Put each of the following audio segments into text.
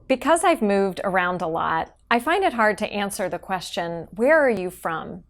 Because I've moved around a lot, I find it hard to answer the question, where are you from?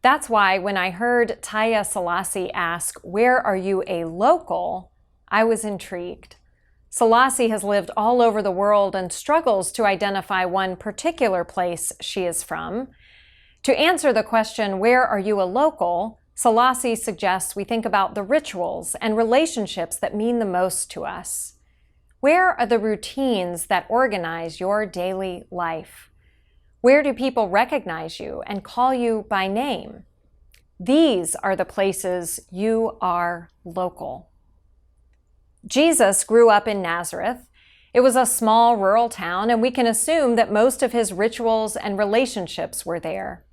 That's why when I heard Taya Selassie ask, where are you a local, I was intrigued. Selassie has lived all over the world and struggles to identify one particular place she is from. To answer the question, where are you a local, Selassie suggests we think about the rituals and relationships that mean the most to us. Where are the routines that organize your daily life? Where do people recognize you and call you by name? These are the places you are local. Jesus grew up in Nazareth. It was a small rural town, and we can assume that most of his rituals and relationships were there.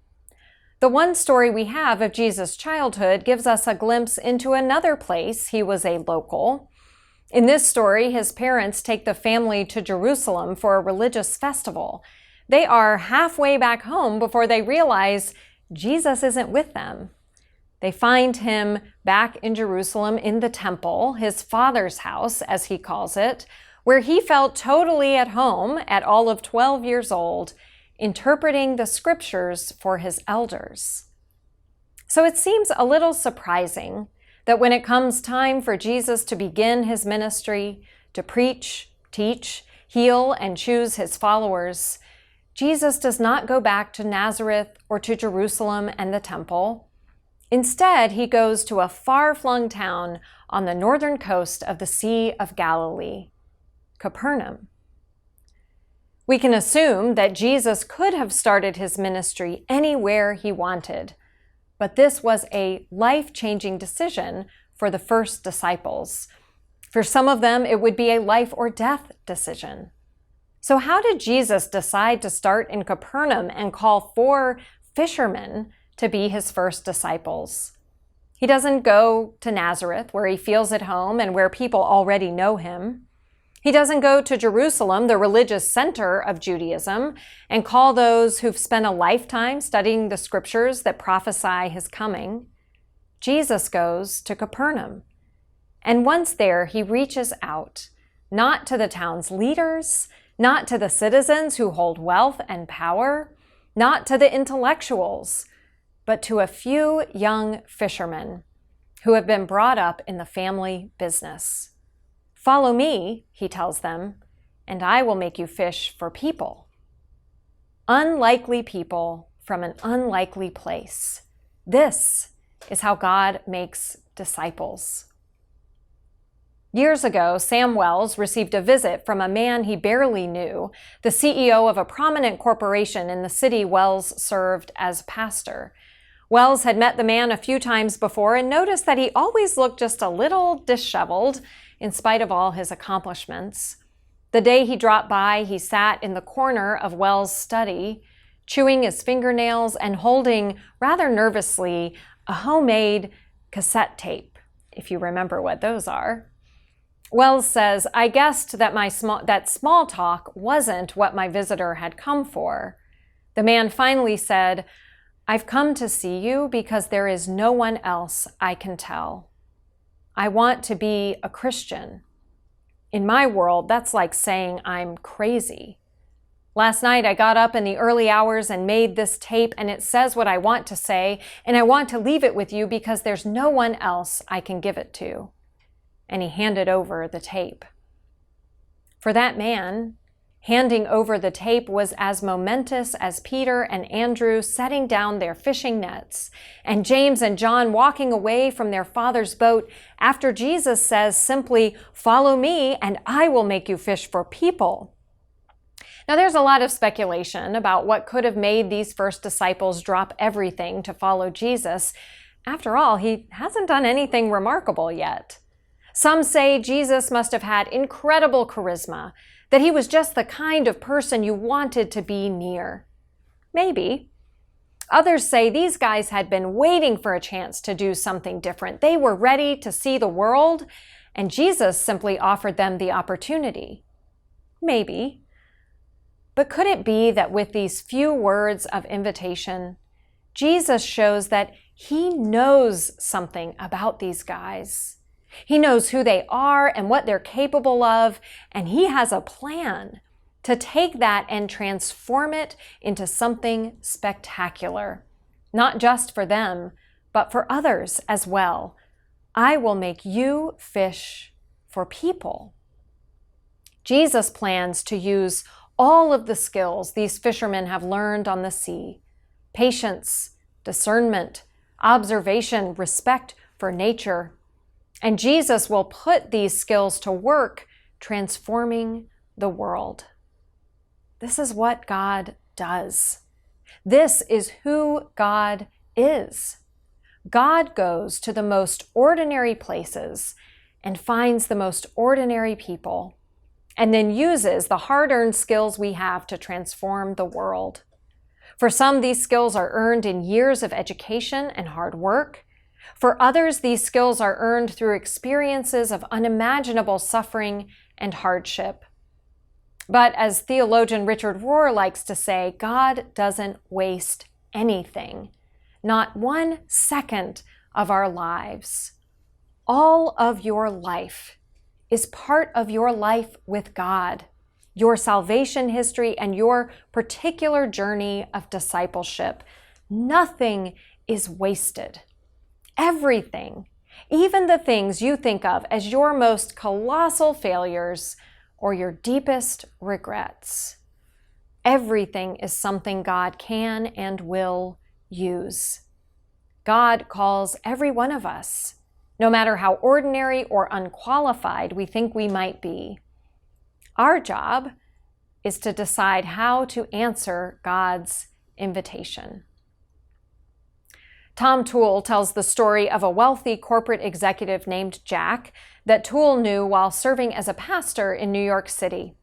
The one story we have of Jesus' childhood gives us a glimpse into another place he was a local. In this story, his parents take the family to Jerusalem for a religious festival. They are halfway back home before they realize Jesus isn't with them. They find him back in Jerusalem in the temple, his father's house, as he calls it, where he felt totally at home at all of 12 years old, interpreting the scriptures for his elders. So it seems a little surprising that when it comes time for Jesus to begin his ministry, to preach, teach, heal, and choose his followers, Jesus does not go back to Nazareth or to Jerusalem and the temple. Instead, he goes to a far-flung town on the northern coast of the Sea of Galilee, Capernaum. We can assume that Jesus could have started his ministry anywhere he wanted, but this was a life-changing decision for the first disciples. For some of them, it would be a life or death decision. So how did Jesus decide to start in Capernaum and call 4 fishermen to be his first disciples? He doesn't go to Nazareth, where he feels at home and where people already know him. He doesn't go to Jerusalem, the religious center of Judaism, and call those who've spent a lifetime studying the scriptures that prophesy his coming. Jesus goes to Capernaum. And once there, he reaches out, not to the town's leaders, not to the citizens who hold wealth and power, not to the intellectuals, but to a few young fishermen who have been brought up in the family business. Follow me, he tells them, and I will make you fish for people. Unlikely people from an unlikely place. This is how God makes disciples. Years ago, Sam Wells received a visit from a man he barely knew, the CEO of a prominent corporation in the city Wells served as pastor. Wells had met the man a few times before and noticed that he always looked just a little disheveled in spite of all his accomplishments. The day he dropped by, he sat in the corner of Wells' study, chewing his fingernails and holding, rather nervously, a homemade cassette tape, if you remember what those are. Wells says, I guessed that that small talk wasn't what my visitor had come for. The man finally said, I've come to see you because there is no one else I can tell. I want to be a Christian. In my world, that's like saying I'm crazy. Last night, I got up in the early hours and made this tape, and it says what I want to say, and I want to leave it with you because there's no one else I can give it to. And he handed over the tape. For that man, handing over the tape was as momentous as Peter and Andrew setting down their fishing nets and James and John walking away from their father's boat after Jesus says simply, follow me and I will make you fish for people. Now there's a lot of speculation about what could have made these first disciples drop everything to follow Jesus. After all, he hasn't done anything remarkable yet. Some say Jesus must have had incredible charisma, that he was just the kind of person you wanted to be near. Maybe. Others say these guys had been waiting for a chance to do something different. They were ready to see the world, and Jesus simply offered them the opportunity. Maybe. But could it be that with these few words of invitation, Jesus shows that he knows something about these guys? He knows who they are and what they're capable of, and he has a plan. to take that and transform it into something spectacular, not just for them, but for others as well. I will make you fish for people. Jesus plans to use all of the skills these fishermen have learned on the sea: patience, discernment, observation, respect for nature. And Jesus will put these skills to work, transforming the world. This is what God does. This is who God is. God goes to the most ordinary places and finds the most ordinary people, and then uses the hard-earned skills we have to transform the world. For some, these skills are earned in years of education and hard work. For others, these skills are earned through experiences of unimaginable suffering and hardship. But as theologian Richard Rohr likes to say, God doesn't waste anything, not 1 second of our lives. All of your life is part of your life with God, your salvation history, and your particular journey of discipleship. Nothing is wasted. Everything, even the things you think of as your most colossal failures or your deepest regrets, everything is something God can and will use. God calls every one of us, no matter how ordinary or unqualified we think we might be. Our job is to decide how to answer God's invitation. Tom Toole tells the story of a wealthy corporate executive named Jack that Toole knew while serving as a pastor in New York City.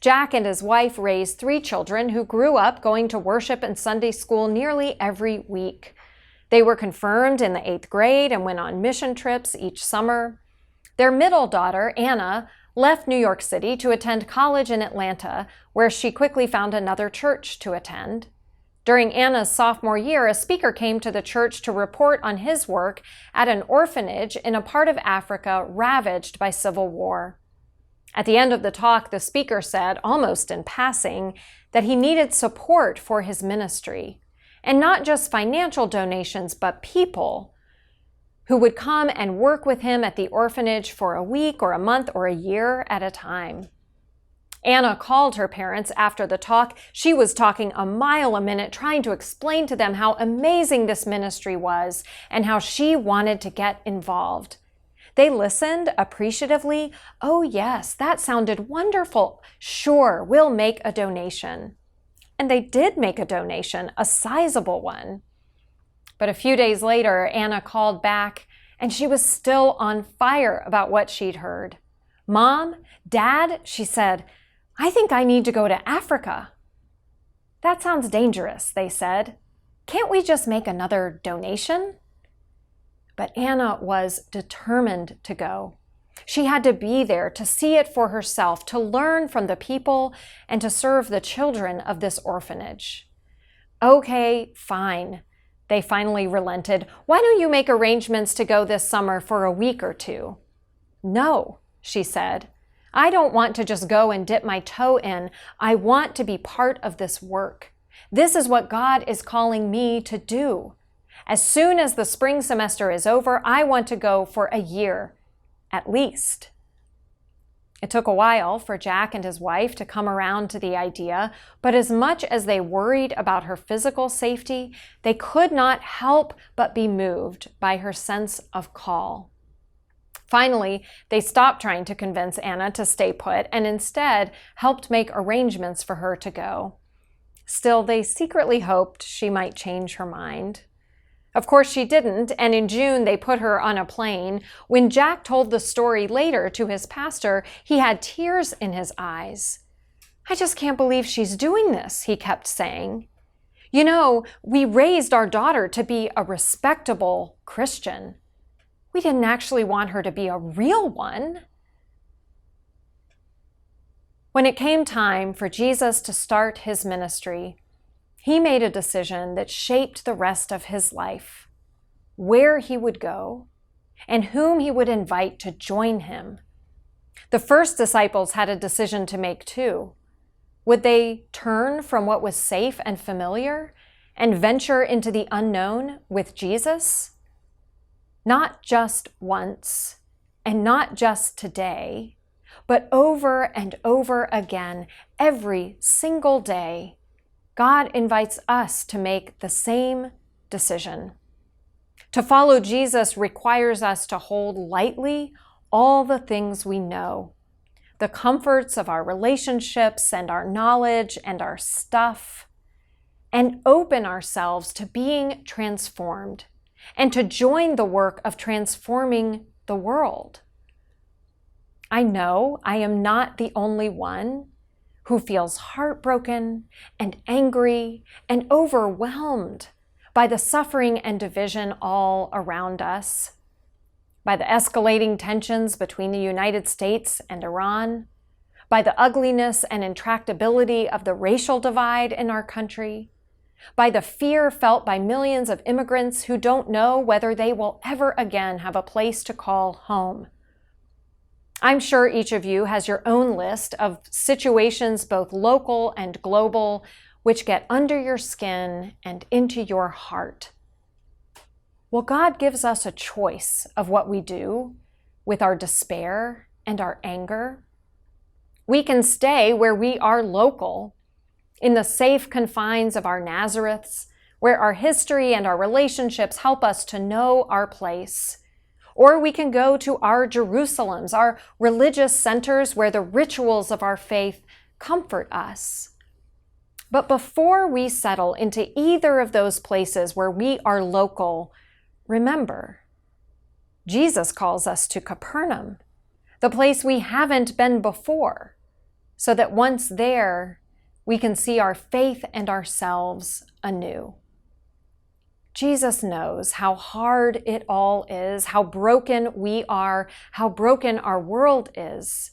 Jack and his wife raised 3 children who grew up going to worship and Sunday school nearly every week. They were confirmed in the 8th grade and went on mission trips each summer. Their middle daughter, Anna, left New York City to attend college in Atlanta, where she quickly found another church to attend. During Anna's sophomore year, a speaker came to the church to report on his work at an orphanage in a part of Africa ravaged by civil war. At the end of the talk, the speaker said, almost in passing, that he needed support for his ministry, and not just financial donations, but people who would come and work with him at the orphanage for a week or a month or a year at a time. Anna called her parents after the talk. She was talking a mile a minute, trying to explain to them how amazing this ministry was and how she wanted to get involved. They listened appreciatively. "Oh yes, that sounded wonderful. Sure, we'll make a donation." And they did make a donation, a sizable one. But a few days later, Anna called back, and she was still on fire about what she'd heard. "Mom, Dad," she said, "I think I need to go to Africa." "That sounds dangerous," they said. "Can't we just make another donation?" But Anna was determined to go. She had to be there to see it for herself, to learn from the people, and to serve the children of this orphanage. "Okay, fine," they finally relented. "Why don't you make arrangements to go this summer for a week or 2? "No," she said. "I don't want to just go and dip my toe in. I want to be part of this work. This is what God is calling me to do. As soon as the spring semester is over, I want to go for a year, at least." It took a while for Jack and his wife to come around to the idea, but as much as they worried about her physical safety, they could not help but be moved by her sense of call. Finally, they stopped trying to convince Anna to stay put and instead helped make arrangements for her to go. Still, they secretly hoped she might change her mind. Of course she didn't, and in June they put her on a plane. When Jack told the story later to his pastor, he had tears in his eyes. "I just can't believe she's doing this," he kept saying. "You know, we raised our daughter to be a respectable Christian. We didn't actually want her to be a real one." When it came time for Jesus to start his ministry, he made a decision that shaped the rest of his life, where he would go, and whom he would invite to join him. The first disciples had a decision to make too. Would they turn from what was safe and familiar and venture into the unknown with Jesus? Not just once, and not just today, but over and over again, every single day, God invites us to make the same decision. To follow Jesus requires us to hold lightly all the things we know, the comforts of our relationships and our knowledge and our stuff, and open ourselves to being transformed and to join the work of transforming the world. I know I am not the only one who feels heartbroken and angry and overwhelmed by the suffering and division all around us, by the escalating tensions between the United States and Iran, by the ugliness and intractability of the racial divide in our country, by the fear felt by millions of immigrants who don't know whether they will ever again have a place to call home. I'm sure each of you has your own list of situations, both local and global, which get under your skin and into your heart. Well, God gives us a choice of what we do with our despair and our anger. We can stay where we are local, in the safe confines of our Nazareths, where our history and our relationships help us to know our place. Or we can go to our Jerusalems, our religious centers where the rituals of our faith comfort us. But before we settle into either of those places where we are local, remember, Jesus calls us to Capernaum, the place we haven't been before, so that once there, we can see our faith and ourselves anew. Jesus knows how hard it all is, how broken we are, how broken our world is.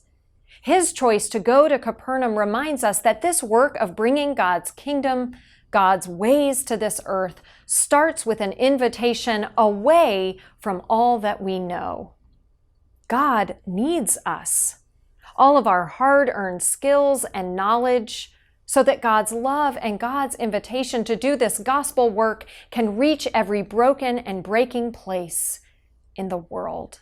His choice to go to Capernaum reminds us that this work of bringing God's kingdom, God's ways to this earth, starts with an invitation away from all that we know. God needs us, all of our hard-earned skills and knowledge, so that God's love and God's invitation to do this gospel work can reach every broken and breaking place in the world.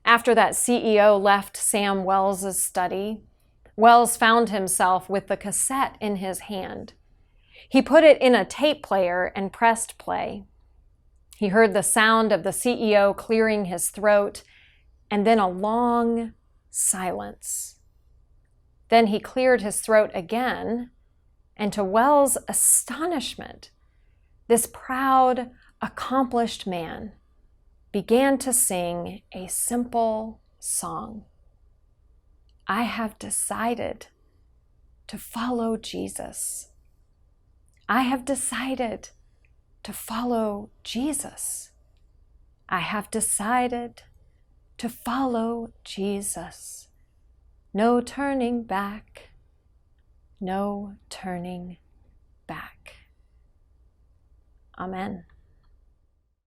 After that CEO left Sam Wells's study, Wells found himself with the cassette in his hand. He put it in a tape player and pressed play. He heard the sound of the CEO clearing his throat, and then a long silence. Then he cleared his throat again, and to Wells' astonishment, this proud, accomplished man began to sing a simple song. I have decided to follow Jesus. I have decided to follow Jesus. I have decided to follow Jesus. No turning back, no turning back. Amen.